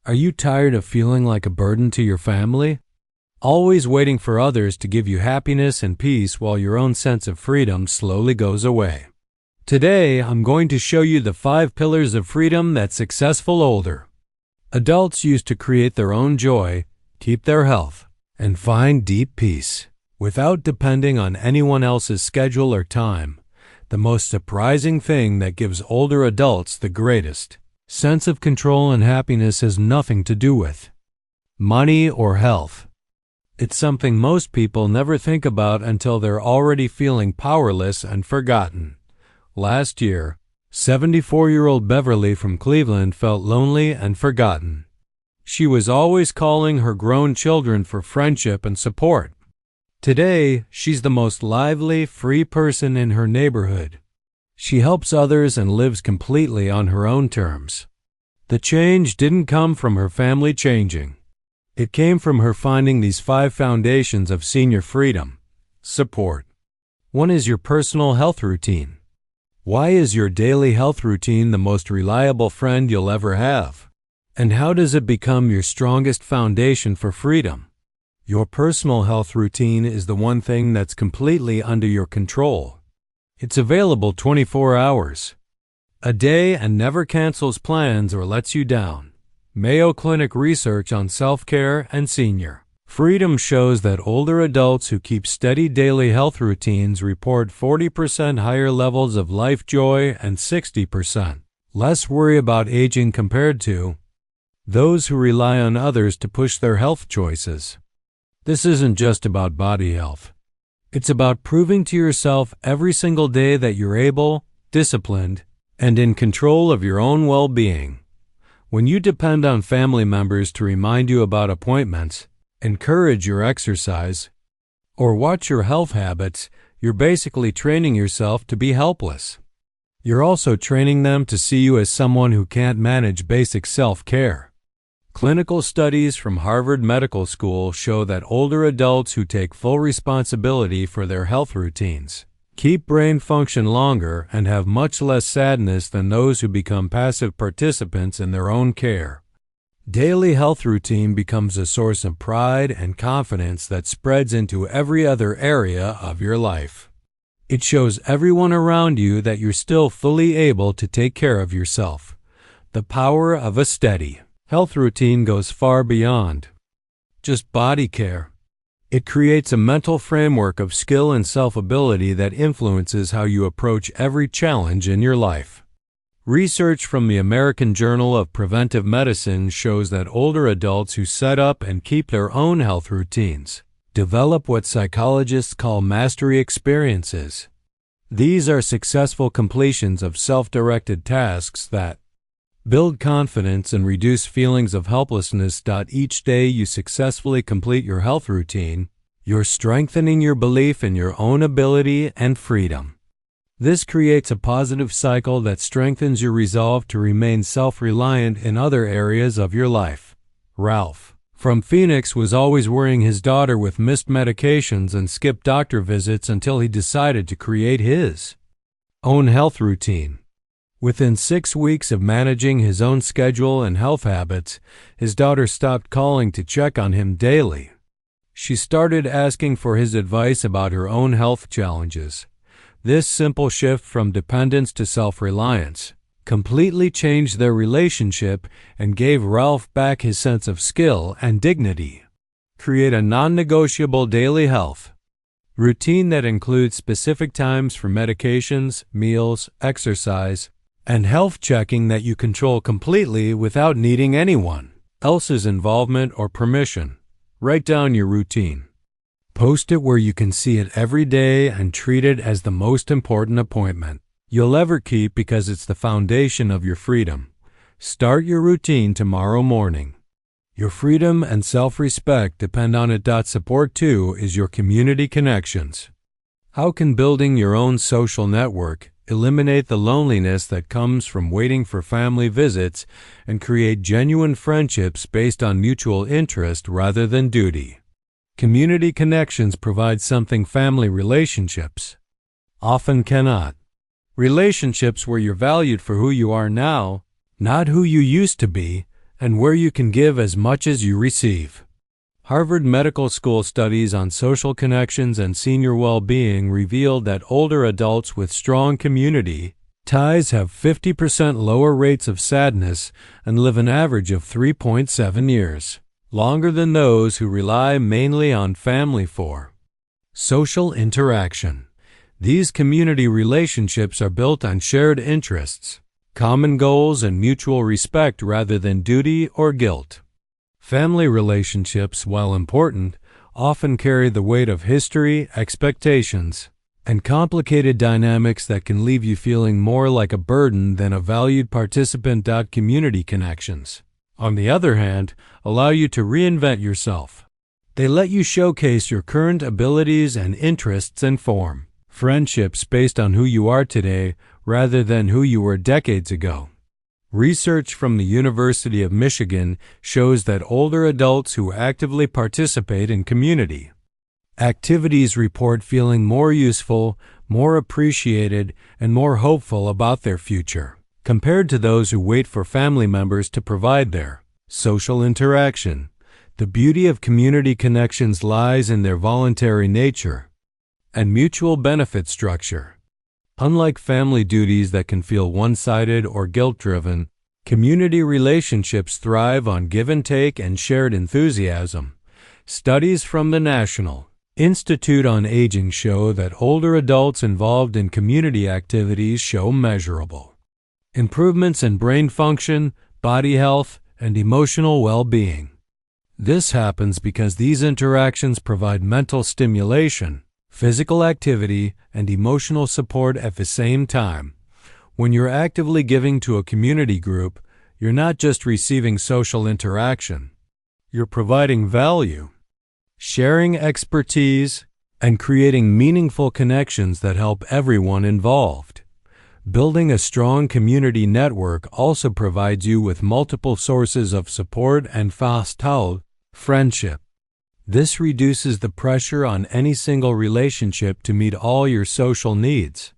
Are you tired of feeling like a burden to your family? Always waiting for others to give you happiness and peace while your own sense of freedom slowly goes away. Today, I'm going to show you the 5 pillars of freedom that successful older adults use to create their own joy, keep their health, and find deep peace without depending on anyone else's schedule or time. The most surprising thing that gives older adults the greatest sense of control and happiness has nothing to do with money or health. It's something most people never think about until they're already feeling powerless and forgotten. Last year, 74-year-old Beverly from Cleveland felt lonely and forgotten. She was always calling her grown children for friendship and support. Today, she's the most lively, free person in her neighborhood. She helps others and lives completely on her own terms. The change didn't come from her family changing. It came from her finding these 5 foundations of senior freedom. Support. 1 is your personal health routine. Why is your daily health routine the most reliable friend you'll ever have? And how does it become your strongest foundation for freedom? Your personal health routine is the one thing that's completely under your control. It's available 24 hours a day and never cancels plans or lets you down. Mayo Clinic research on self-care and senior freedom shows that older adults who keep steady daily health routines report 40% higher levels of life joy and 60% less worry about aging compared to those who rely on others to push their health choices. This isn't just about body health. It's about proving to yourself every single day that you're able, disciplined, and in control of your own well-being. When you depend on family members to remind you about appointments, encourage your exercise, or watch your health habits, you're basically training yourself to be helpless. You're also training them to see you as someone who can't manage basic self-care. Clinical studies from Harvard Medical School show that older adults who take full responsibility for their health routines keep brain function longer and have much less sadness than those who become passive participants in their own care. Daily health routine becomes a source of pride and confidence that spreads into every other area of your life. It shows everyone around you that you're still fully able to take care of yourself. The power of a steady health routine goes far beyond just body care. It creates a mental framework of skill and self-ability that influences how you approach every challenge in your life. Research from the American Journal of Preventive Medicine shows that older adults who set up and keep their own health routines develop what psychologists call mastery experiences. These are successful completions of self-directed tasks that build confidence and reduce feelings of helplessness. Each day you successfully complete your health routine, you're strengthening your belief in your own ability and freedom. This creates a positive cycle that strengthens your resolve to remain self-reliant in other areas of your life. Ralph from Phoenix was always worrying his daughter with missed medications and skipped doctor visits until he decided to create his own health routine. Within 6 weeks of managing his own schedule and health habits, his daughter stopped calling to check on him daily. She started asking for his advice about her own health challenges. This simple shift from dependence to self-reliance completely changed their relationship and gave Ralph back his sense of skill and dignity. Create a non-negotiable daily health routine that includes specific times for medications, meals, exercise, and health checking that you control completely without needing anyone else's involvement or permission. Write down your routine. Post it where you can see it every day and treat it as the most important appointment you'll ever keep because it's the foundation of your freedom. Start your routine tomorrow morning. Your freedom and self-respect depend on it. Support 2 is your community connections. How can building your own social network eliminate the loneliness that comes from waiting for family visits and create genuine friendships based on mutual interest rather than duty? Community connections provide something family relationships often cannot. Relationships where you're valued for who you are now, not who you used to be, and where you can give as much as you receive. Harvard Medical School studies on social connections and senior well-being revealed that older adults with strong community ties have 50% lower rates of sadness and live an average of 3.7 years, longer than those who rely mainly on family for social interaction. These community relationships are built on shared interests, common goals, and mutual respect rather than duty or guilt. Family relationships, while important, often carry the weight of history, expectations, and complicated dynamics that can leave you feeling more like a burden than a valued participant. Community connections, on the other hand, allow you to reinvent yourself. They let you showcase your current abilities and interests and form friendships based on who you are today rather than who you were decades ago. Research from the University of Michigan shows that older adults who actively participate in community activities report feeling more useful, more appreciated, and more hopeful about their future, compared to those who wait for family members to provide their social interaction. The beauty of community connections lies in their voluntary nature and mutual benefit structure. Unlike family duties that can feel one-sided or guilt-driven, community relationships thrive on give and take and shared enthusiasm. Studies from the National Institute on Aging show that older adults involved in community activities show measurable improvements in brain function, body health, and emotional well-being. This happens because these interactions provide mental stimulation, physical activity, and emotional support at the same time. When you're actively giving to a community group, you're not just receiving social interaction, you're providing value, sharing expertise, and creating meaningful connections that help everyone involved. Building a strong community network also provides you with multiple sources of support and fast-hold friendship. This reduces the pressure on any single relationship to meet all your social needs.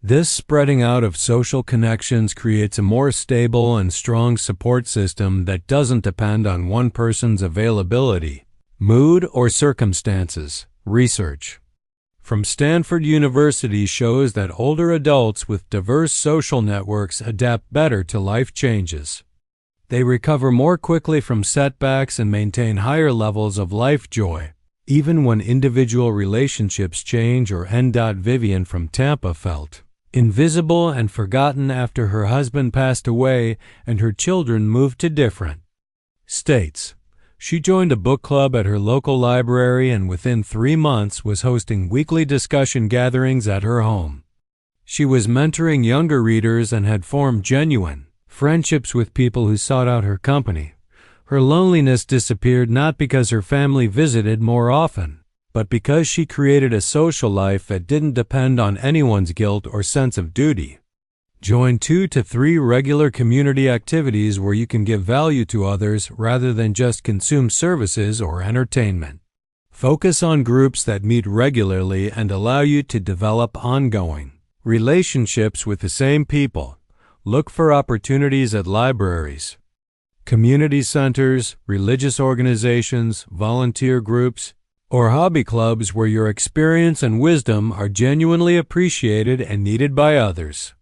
This spreading out of social connections creates a more stable and strong support system that doesn't depend on one person's availability, mood, or circumstances. Research from Stanford University shows that older adults with diverse social networks adapt better to life changes. They recover more quickly from setbacks and maintain higher levels of life joy, even when individual relationships change or end. Vivian from Tampa felt invisible and forgotten after her husband passed away and her children moved to different states. She joined a book club at her local library and within 3 months was hosting weekly discussion gatherings at her home. She was mentoring younger readers and had formed genuine friendships with people who sought out her company. Her loneliness disappeared not because her family visited more often, but because she created a social life that didn't depend on anyone's guilt or sense of duty. Join 2 to 3 regular community activities where you can give value to others rather than just consume services or entertainment. Focus on groups that meet regularly and allow you to develop ongoing relationships with the same people. Look for opportunities at libraries, community centers, religious organizations, volunteer groups, or hobby clubs where your experience and wisdom are genuinely appreciated and needed by others.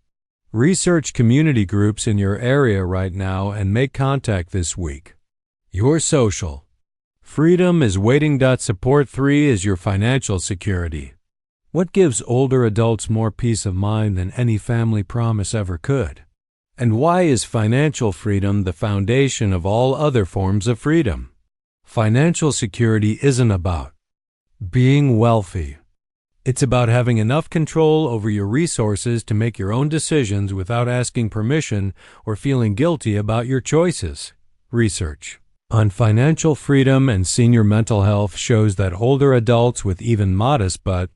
Research community groups in your area right now and make contact this week. Your social freedom is waiting. Support 3 is your financial security. What gives older adults more peace of mind than any family promise ever could? And why is financial freedom the foundation of all other forms of freedom? Financial security isn't about being wealthy. It's about having enough control over your resources to make your own decisions without asking permission or feeling guilty about your choices. Research on financial freedom and senior mental health shows that older adults with even modest but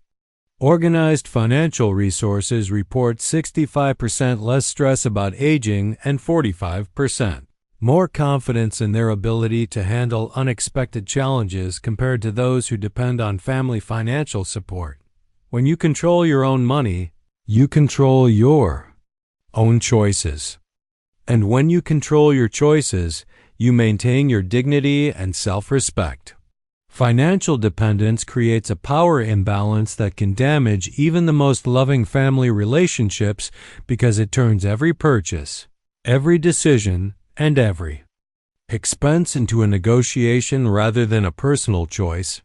organized financial resources report 65% less stress about aging and 45% more confidence in their ability to handle unexpected challenges compared to those who depend on family financial support. When you control your own money, you control your own choices. And when you control your choices, you maintain your dignity and self-respect. Financial dependence creates a power imbalance that can damage even the most loving family relationships because it turns every purchase, every decision, and every expense into a negotiation rather than a personal choice.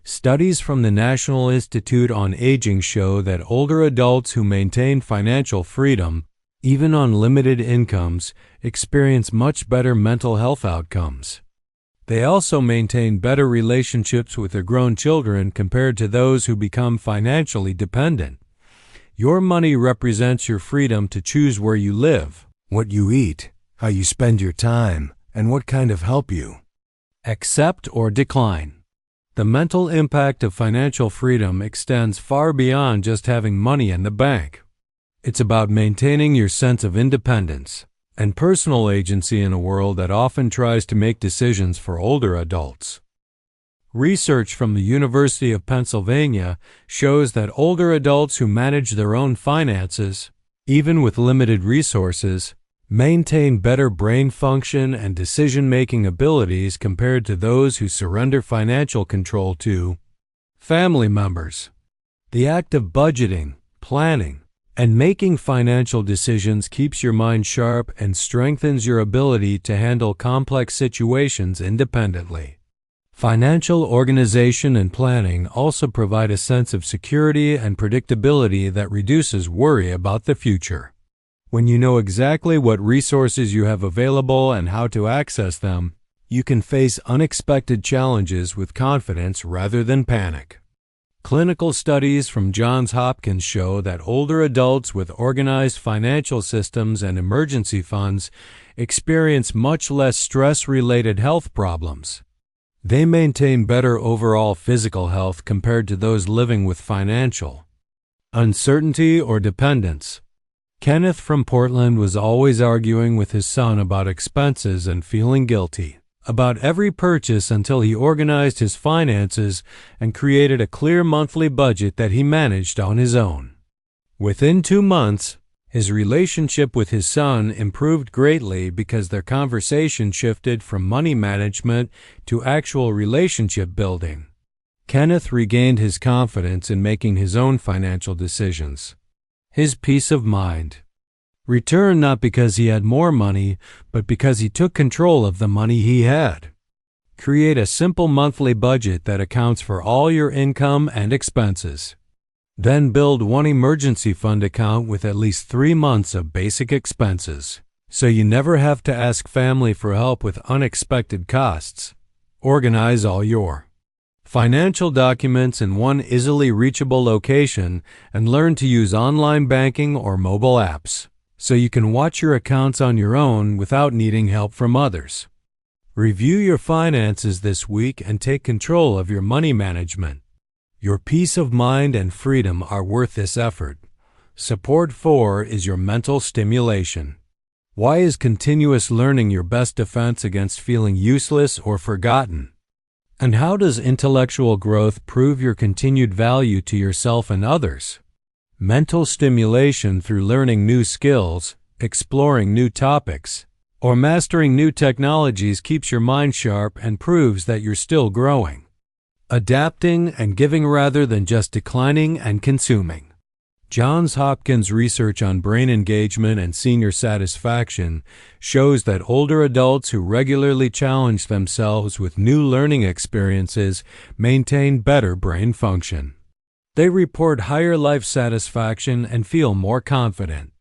Studies from the National Institute on Aging show that older adults who maintain financial freedom, even on limited incomes, experience much better mental health outcomes. They also maintain better relationships with their grown children compared to those who become financially dependent. Your money represents your freedom to choose where you live, what you eat, how you spend your time, and what kind of help you accept or decline. The mental impact of financial freedom extends far beyond just having money in the bank. It's about maintaining your sense of independence and personal agency in a world that often tries to make decisions for older adults. Research from the University of Pennsylvania shows that older adults who manage their own finances, even with limited resources, maintain better brain function and decision-making abilities compared to those who surrender financial control to family members. The act of budgeting, planning, and making financial decisions keeps your mind sharp and strengthens your ability to handle complex situations independently. Financial organization and planning also provide a sense of security and predictability that reduces worry about the future. When you know exactly what resources you have available and how to access them, you can face unexpected challenges with confidence rather than panic. Clinical studies from Johns Hopkins show that older adults with organized financial systems and emergency funds experience much less stress-related health problems. They maintain better overall physical health compared to those living with financial uncertainty or dependence. Kenneth from Portland was always arguing with his son about expenses and feeling guilty about every purchase until he organized his finances and created a clear monthly budget that he managed on his own. Within 2 months, his relationship with his son improved greatly because their conversation shifted from money management to actual relationship building. Kenneth regained his confidence in making his own financial decisions. His peace of mind returned not because he had more money, but because he took control of the money he had. Create a simple monthly budget that accounts for all your income and expenses. Then build one emergency fund account with at least 3 months of basic expenses, so you never have to ask family for help with unexpected costs. Organize all your financial documents in one easily reachable location and learn to use online banking or mobile apps, so you can watch your accounts on your own without needing help from others. Review your finances this week and take control of your money management. Your peace of mind and freedom are worth this effort. Support 4 is your mental stimulation. Why is continuous learning your best defense against feeling useless or forgotten? And how does intellectual growth prove your continued value to yourself and others? Mental stimulation through learning new skills, exploring new topics, or mastering new technologies keeps your mind sharp and proves that you're still growing, adapting and giving rather than just declining and consuming. Johns Hopkins research on brain engagement and senior satisfaction shows that older adults who regularly challenge themselves with new learning experiences maintain better brain function. They report higher life satisfaction and feel more confident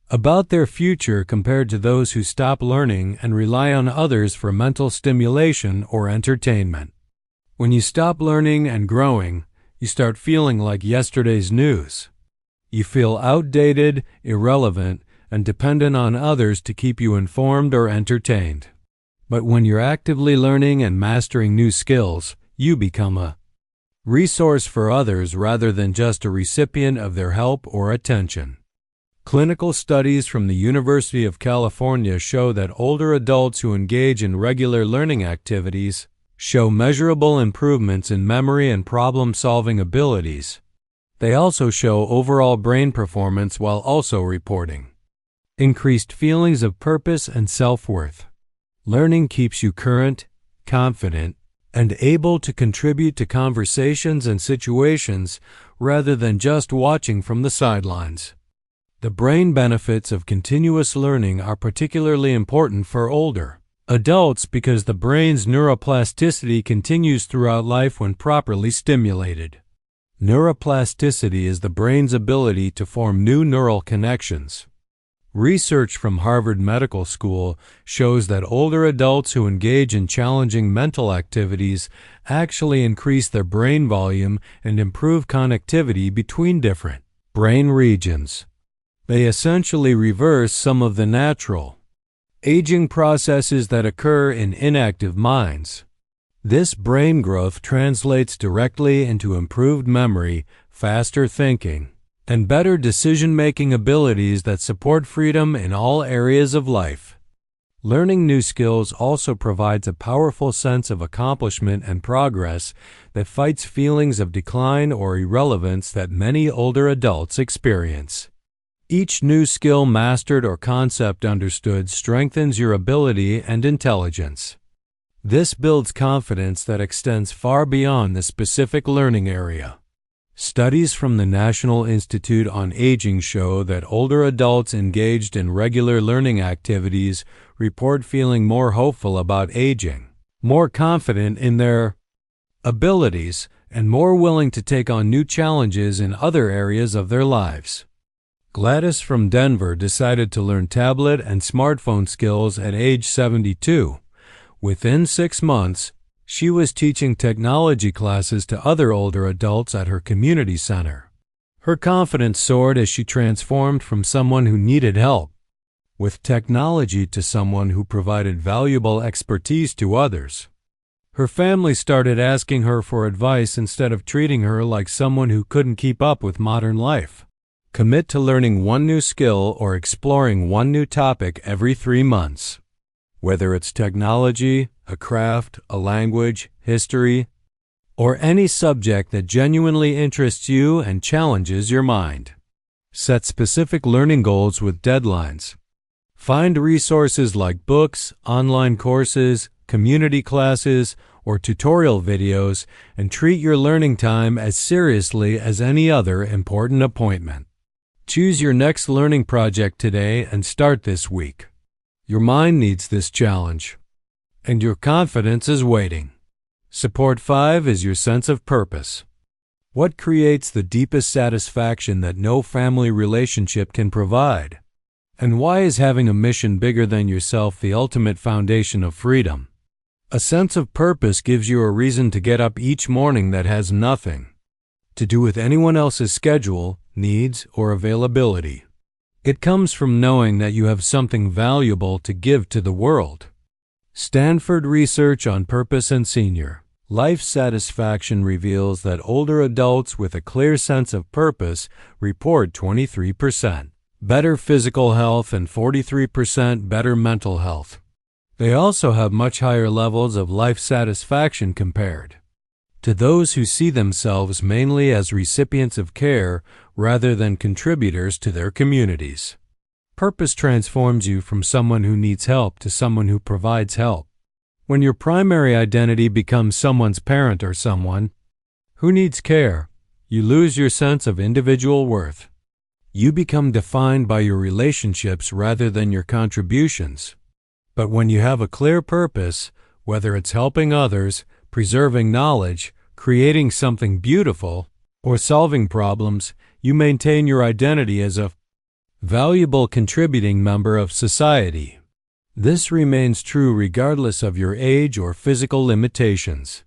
about their future compared to those who stop learning and rely on others for mental stimulation or entertainment. When you stop learning and growing, you start feeling like yesterday's news. You feel outdated, irrelevant, and dependent on others to keep you informed or entertained. But when you're actively learning and mastering new skills, you become a resource for others rather than just a recipient of their help or attention. Clinical studies from the University of California show that older adults who engage in regular learning activities show measurable improvements in memory and problem-solving abilities. They also show overall brain performance while also reporting increased feelings of purpose and self-worth. Learning keeps you current, confident, and able to contribute to conversations and situations rather than just watching from the sidelines. The brain benefits of continuous learning are particularly important for older adults because the brain's neuroplasticity continues throughout life when properly stimulated. Neuroplasticity is the brain's ability to form new neural connections. Research from Harvard Medical School shows that older adults who engage in challenging mental activities actually increase their brain volume and improve connectivity between different brain regions. They essentially reverse some of the natural aging processes that occur in inactive minds. This brain growth translates directly into improved memory, faster thinking, and better decision-making abilities that support freedom in all areas of life. Learning new skills also provides a powerful sense of accomplishment and progress that fights feelings of decline or irrelevance that many older adults experience. Each new skill mastered or concept understood strengthens your ability and intelligence. This builds confidence that extends far beyond the specific learning area. Studies from the National Institute on Aging show that older adults engaged in regular learning activities report feeling more hopeful about aging, more confident in their abilities, and more willing to take on new challenges in other areas of their lives. Gladys from Denver decided to learn tablet and smartphone skills at age 72. Within 6 months, she was teaching technology classes to other older adults at her community center. Her confidence soared as she transformed from someone who needed help with technology to someone who provided valuable expertise to others. Her family started asking her for advice instead of treating her like someone who couldn't keep up with modern life. Commit to learning one new skill or exploring one new topic every 3 months. Whether it's technology, a craft, a language, history, or any subject that genuinely interests you and challenges your mind. Set specific learning goals with deadlines. Find resources like books, online courses, community classes, or tutorial videos, and treat your learning time as seriously as any other important appointment. Choose your next learning project today and start this week. Your mind needs this challenge, and your confidence is waiting. Support 5 is your sense of purpose. What creates the deepest satisfaction that no family relationship can provide? And why is having a mission bigger than yourself the ultimate foundation of freedom? A sense of purpose gives you a reason to get up each morning that has nothing to do with anyone else's schedule, needs, or availability. It comes from knowing that you have something valuable to give to the world. Stanford research on purpose and senior life satisfaction reveals that older adults with a clear sense of purpose report 23% better physical health and 43% better mental health. They also have much higher levels of life satisfaction compared to those who see themselves mainly as recipients of care rather than contributors to their communities. Purpose transforms you from someone who needs help to someone who provides help. When your primary identity becomes someone's parent or someone who needs care, you lose your sense of individual worth. You become defined by your relationships rather than your contributions. But when you have a clear purpose, whether it's helping others, preserving knowledge, creating something beautiful, or solving problems, you maintain your identity as a valuable contributing member of society. This remains true regardless of your age or physical limitations.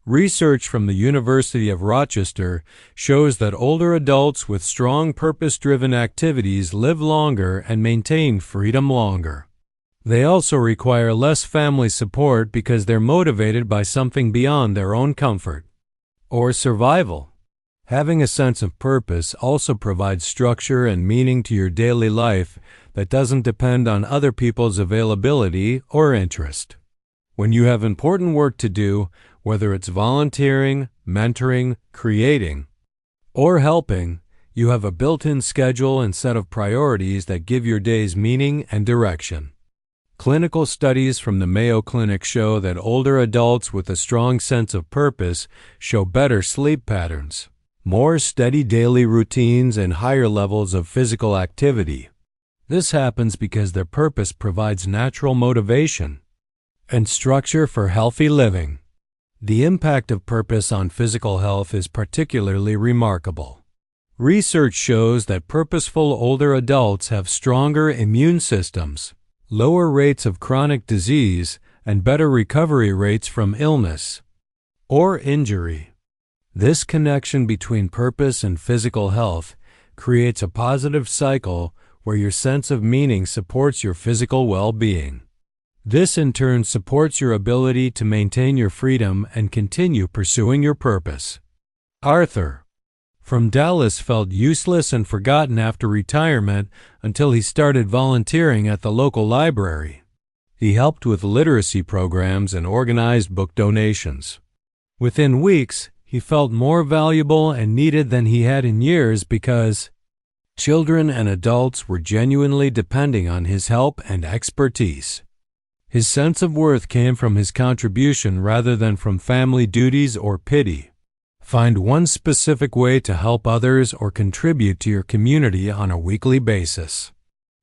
Research from the University of Rochester shows that older adults with strong purpose-driven activities live longer and maintain freedom longer. They also require less family support because they're motivated by something beyond their own comfort or survival. Having a sense of purpose also provides structure and meaning to your daily life that doesn't depend on other people's availability or interest. When you have important work to do, whether it's volunteering, mentoring, creating, or helping, you have a built-in schedule and set of priorities that give your days meaning and direction. Clinical studies from the Mayo Clinic show that older adults with a strong sense of purpose show better sleep patterns, more steady daily routines, and higher levels of physical activity. This happens because their purpose provides natural motivation and structure for healthy living. The impact of purpose on physical health is particularly remarkable. Research shows that purposeful older adults have stronger immune systems, lower rates of chronic disease, and better recovery rates from illness or injury. This connection between purpose and physical health creates a positive cycle where your sense of meaning supports your physical well-being. This in turn supports your ability to maintain your freedom and continue pursuing your purpose. Arthur from Dallas felt useless and forgotten after retirement until he started volunteering at the local library. He helped with literacy programs and organized book donations. Within weeks, he felt more valuable and needed than he had in years because children and adults were genuinely depending on his help and expertise. His sense of worth came from his contribution rather than from family duties or pity. Find one specific way to help others or contribute to your community on a weekly basis.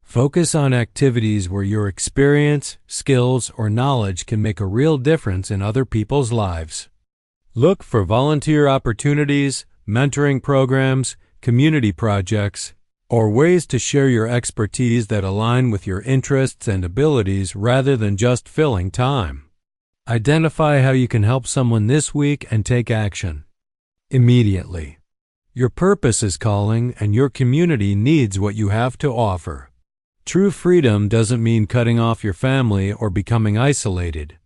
Focus on activities where your experience, skills, or knowledge can make a real difference in other people's lives. Look for volunteer opportunities, mentoring programs, community projects, or ways to share your expertise that align with your interests and abilities rather than just filling time. Identify how you can help someone this week and take action immediately. Your purpose is calling, and your community needs what you have to offer. True freedom doesn't mean cutting off your family or becoming isolated.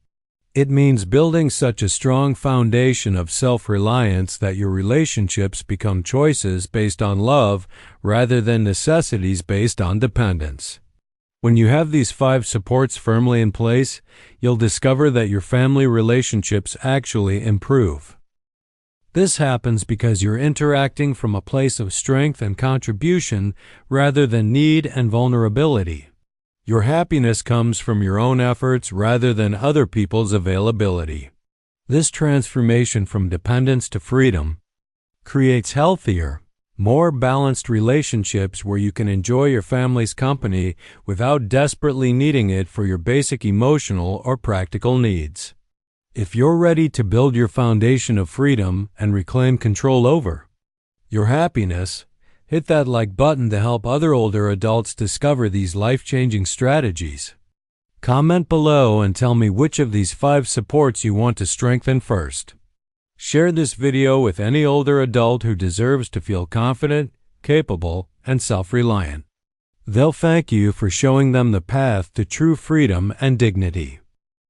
It means building such a strong foundation of self-reliance that your relationships become choices based on love rather than necessities based on dependence. When you have these 5 supports firmly in place, you'll discover that your family relationships actually improve. This happens because you're interacting from a place of strength and contribution rather than need and vulnerability. Your happiness comes from your own efforts rather than other people's availability. This transformation from dependence to freedom creates healthier, more balanced relationships where you can enjoy your family's company without desperately needing it for your basic emotional or practical needs. If you're ready to build your foundation of freedom and reclaim control over your happiness, hit that like button to help other older adults discover these life-changing strategies. Comment below and tell me which of these 5 supports you want to strengthen first. Share this video with any older adult who deserves to feel confident, capable, and self-reliant. They'll thank you for showing them the path to true freedom and dignity.